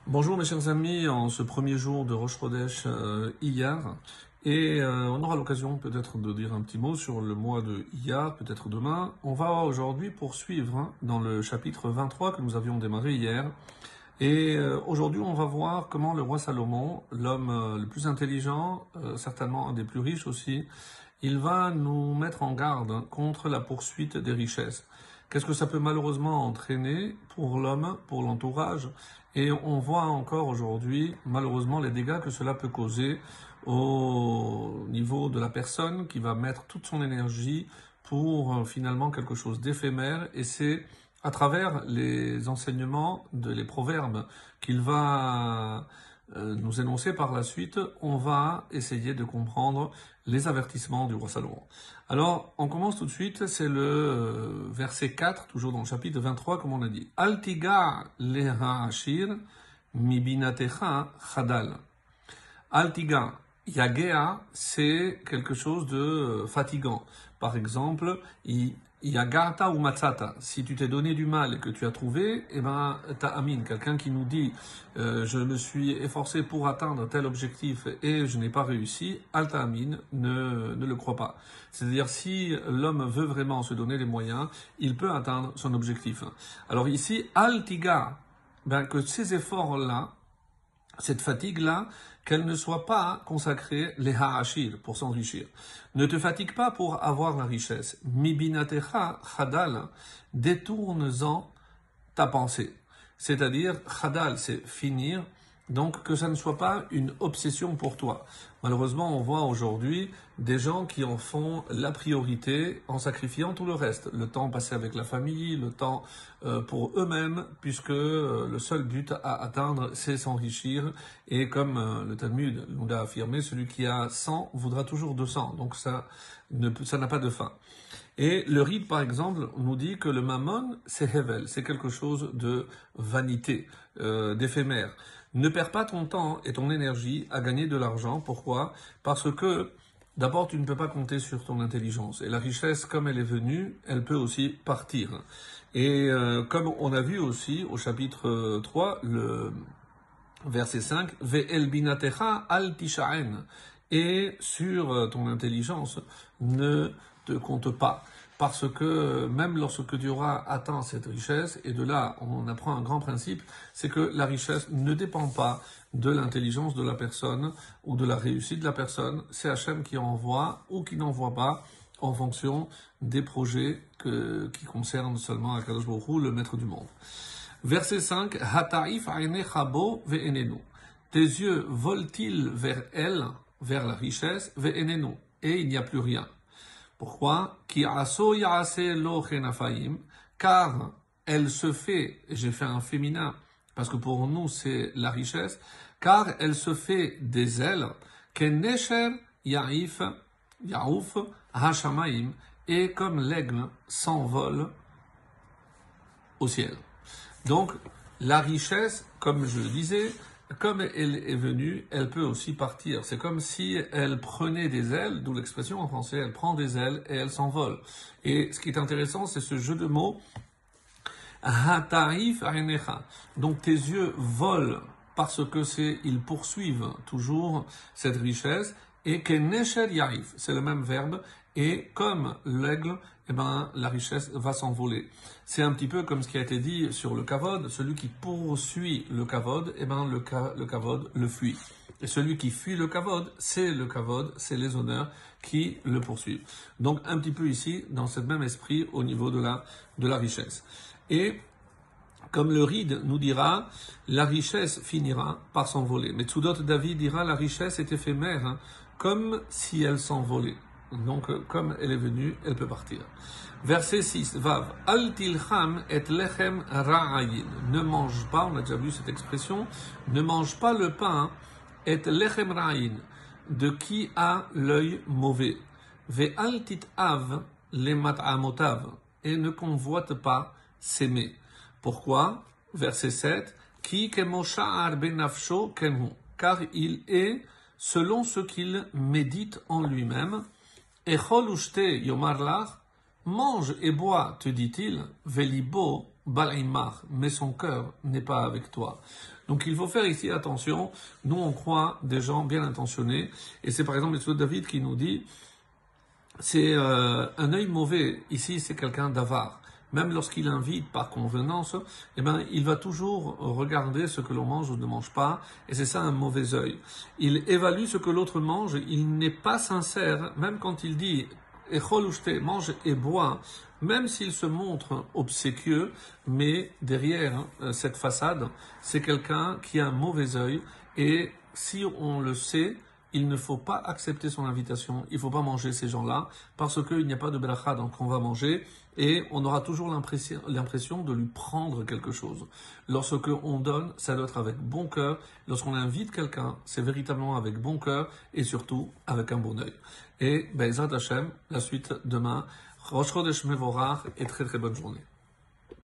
Bonjour mes chers amis, en ce premier jour de Rosh Chodesh Iyar, on aura l'occasion peut-être de dire un petit mot sur le mois de Iyar, peut-être demain. On va aujourd'hui poursuivre dans le chapitre 23 que nous avions démarré hier. Aujourd'hui on va voir comment le roi Salomon, l'homme le plus intelligent, certainement un des plus riches aussi, il va nous mettre en garde contre la poursuite des richesses. Qu'est-ce que ça peut malheureusement entraîner pour l'homme, pour l'entourage? Et on voit encore aujourd'hui, malheureusement, les dégâts que cela peut causer au niveau de la personne qui va mettre toute son énergie pour finalement quelque chose d'éphémère. Et c'est à travers les enseignements, les proverbes qu'il va nous énoncer par la suite, on va essayer de comprendre les avertissements du roi Salomon. Alors, on commence tout de suite, c'est le verset 4, toujours dans le chapitre 23, comme on a dit. Altiga leha ashir mibinatecha chadal. Altiga, yagea, c'est quelque chose de fatigant. Par exemple, yagata ou matzata. Si tu t'es donné du mal et que tu as trouvé, eh ben, ta'amin, quelqu'un qui nous dit, je me suis efforcé pour atteindre tel objectif et je n'ai pas réussi, al ta'amin, ne le crois pas. C'est-à-dire, si l'homme veut vraiment se donner les moyens, il peut atteindre son objectif. Alors ici, altiga, ben, que ces efforts-là, cette fatigue-là, qu'elle ne soit pas consacrée les ha'ashir, pour s'enrichir. Ne te fatigue pas pour avoir la richesse. Mibinatecha chadal, détourne-en ta pensée. C'est-à-dire, chadal, c'est finir, donc que ça ne soit pas une obsession pour toi. Malheureusement, on voit aujourd'hui des gens qui en font la priorité en sacrifiant tout le reste. Le temps passé avec la famille, le temps pour eux-mêmes, puisque le seul but à atteindre, c'est s'enrichir. Et comme le Talmud nous l'a affirmé, celui qui a 100 voudra toujours 200. Donc ça n'a pas de fin. Et le Ride, par exemple, nous dit que le mammon, c'est hevel, c'est quelque chose de vanité, d'éphémère. Ne perds pas ton temps et ton énergie à gagner de l'argent. Pourquoi? Parce que, d'abord, tu ne peux pas compter sur ton intelligence. Et la richesse, comme elle est venue, elle peut aussi partir. Et comme on a vu aussi au chapitre 3, le verset 5, Ve'el binatecha al tishaen. Et sur ton intelligence, ne te compte pas. Parce que même lorsque tu auras atteint cette richesse, et de là on apprend un grand principe, c'est que la richesse ne dépend pas de l'intelligence de la personne ou de la réussite de la personne, c'est Hachem qui envoie ou qui n'envoie pas en fonction des projets qui concernent seulement Akadosh Baruch Hu, le maître du monde. Verset 5, Hataif ainecha bo ve'enenu. Tes yeux volent-ils vers elle, vers la richesse, ve'enenu, et il n'y a plus rien. Pourquoi? Car elle se fait, j'ai fait un féminin, parce que pour nous c'est la richesse, car elle se fait des ailes, kenesher yaif, yaouf, hashamaim, et comme l'aigle s'envole au ciel. Donc, la richesse, comme je le disais, comme elle est venue, elle peut aussi partir. C'est comme si elle prenait des ailes, d'où l'expression en français, elle prend des ailes et elle s'envole. Et ce qui est intéressant, c'est ce jeu de mots, Hataif ainecha. Donc tes yeux volent parce que ils poursuivent toujours cette richesse. Et kenesher yaif, c'est le même verbe. Et comme l'aigle, eh ben, la richesse va s'envoler. C'est un petit peu comme ce qui a été dit sur le kavod. Celui qui poursuit le kavod, eh ben, le kavod le fuit. Et celui qui fuit le kavod, c'est les honneurs qui le poursuivent. Donc, un petit peu ici, dans ce même esprit, au niveau de la richesse. Et, comme le Ride nous dira, la richesse finira par s'envoler. Mais Tzudot David dira, la richesse est éphémère, hein, comme si elle s'envolait. Donc, comme elle est venue, elle peut partir. Verset 6, Vav, Al tilcham et lechem ra'ayin. Ne mange pas, on a déjà vu cette expression, ne mange pas le pain et lechem ra'ayin, de qui a l'œil mauvais. Ve al titav le mat'amotav, et ne convoite pas s'aimer. Pourquoi? Verset 7, Ki kemosha'ar benafsho kenhu, car il est selon ce qu'il médite en lui-même. Echol ushte yomar lach, mange et bois, te dit-il, velibo Bal'imar, mais son cœur n'est pas avec toi. Donc il faut faire ici attention. Nous, on croit des gens bien intentionnés. Et c'est par exemple le David qui nous dit, c'est un œil mauvais. Ici, c'est quelqu'un d'avare. Même lorsqu'il invite par convenance, eh ben, il va toujours regarder ce que l'on mange ou ne mange pas, et c'est ça un mauvais œil. Il évalue ce que l'autre mange, il n'est pas sincère, même quand il dit Echol ushte, mange et bois, même s'il se montre obséquieux, mais derrière cette façade, c'est quelqu'un qui a un mauvais œil, et si on le sait, il ne faut pas accepter son invitation, il ne faut pas manger ces gens-là, parce qu'il n'y a pas de bracha, donc on va manger, et on aura toujours l'impression de lui prendre quelque chose. Lorsque on donne, ça doit être avec bon cœur. Lorsqu'on invite quelqu'un, c'est véritablement avec bon cœur, et surtout avec un bon œil. Et Be'ezrat Hashem, la suite demain, Rosh Chodesh Mevorach, et très très bonne journée.